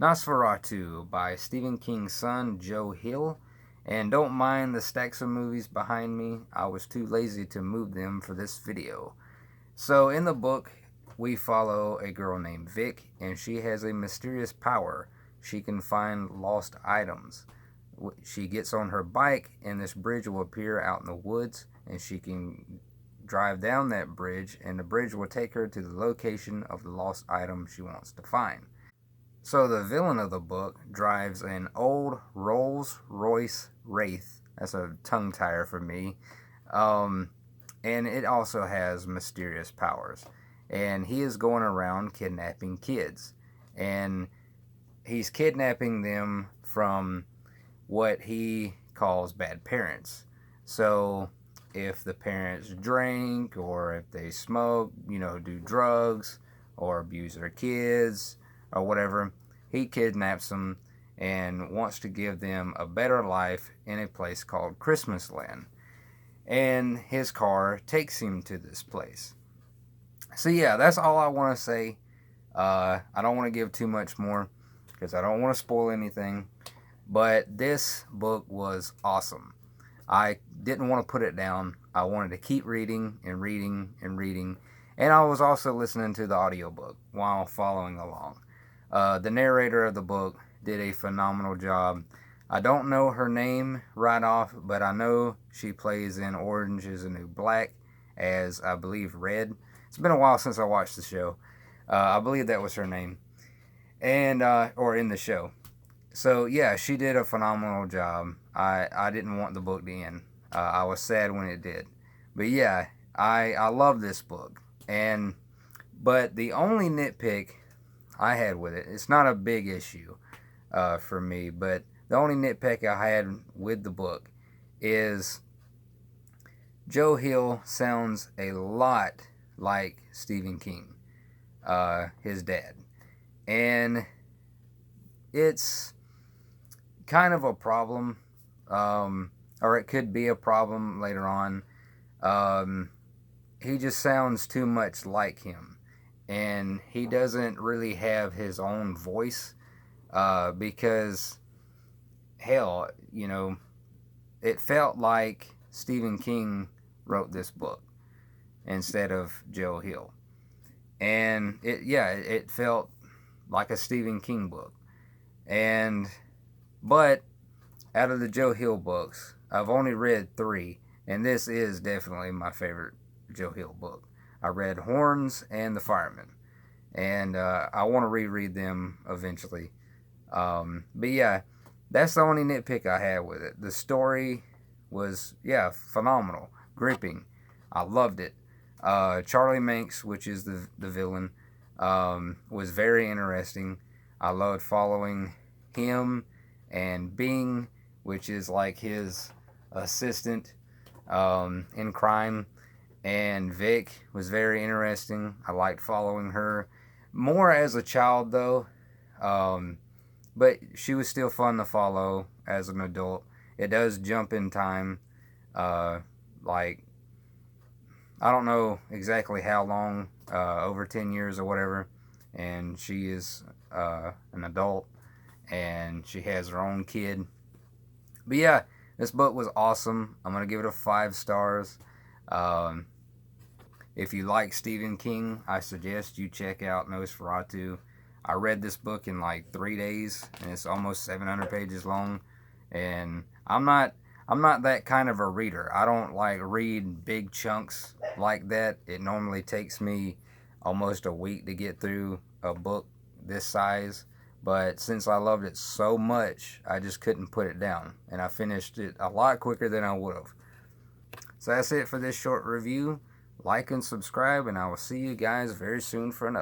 NOS4A2 by Stephen King's son, Joe Hill. And don't mind the stacks of movies behind me, I was too lazy to move them for this video. So in the book, we follow a girl named Vic, and she has a mysterious power. She can find lost items. She gets on her bike, and this bridge will appear out in the woods, and she can drive down that bridge, and the bridge will take her to the location of the lost item she wants to find. So the villain of the book drives an old Rolls-Royce Wraith. That's a tongue tire for me. And it also has mysterious powers. And he is going around kidnapping kids. And he's kidnapping them from what he calls bad parents. So if the parents drink, or if they smoke, do drugs, or abuse their kids, or whatever, he kidnaps them and wants to give them a better life in a place called Christmas Land. And his car takes him to this place. So yeah, that's all I want to say. I don't want to give too much more because I don't want to spoil anything. But this book was awesome. I didn't want to put it down. I wanted to keep reading and reading and reading. And I was also listening to the audiobook while following along. The narrator of the book did a phenomenal job. I don't know her name right off, but I know she plays in Orange is the New Black as, I believe, Red. It's been a while since I watched the show. I believe that was her name, and or in the show. So yeah, she did a phenomenal job. I didn't want the book to end. I was sad when it did. But yeah, I love this book. But the only nitpick I had with it, it's not a big issue for me, but the only nitpick I had with the book is Joe Hill sounds a lot like Stephen King, his dad. And it's kind of a problem, or it could be a problem later on. He just sounds too much like him, and he doesn't really have his own voice, because hell, it felt like Stephen King wrote this book instead of Joe Hill. And it felt like a Stephen King book. But out of the Joe Hill books, I've only read 3, and this is definitely my favorite Joe Hill book. I read Horns and The Fireman, and I want to reread them eventually. But yeah, that's the only nitpick I had with it. The story was, phenomenal, gripping. I loved it. Charlie Manx, which is the villain, was very interesting. I loved following him and Bing, which is like his assistant in crime. And Vic was very interesting. I liked following her. More as a child, though. But she was still fun to follow as an adult. It does jump in time. I don't know exactly how long, over 10 years or whatever. And she is an adult. And she has her own kid. But yeah, this book was awesome. I'm going to give it a 5 stars. If you like Stephen King, I suggest you check out NOS4A2. I read this book in like 3 days, and it's almost 700 pages long. And I'm not that kind of a reader. I don't like read big chunks like that. It normally takes me almost a week to get through a book this size. But since I loved it so much, I just couldn't put it down. And I finished it a lot quicker than I would have. So that's it for this short review. Like and subscribe, and I will see you guys very soon for another.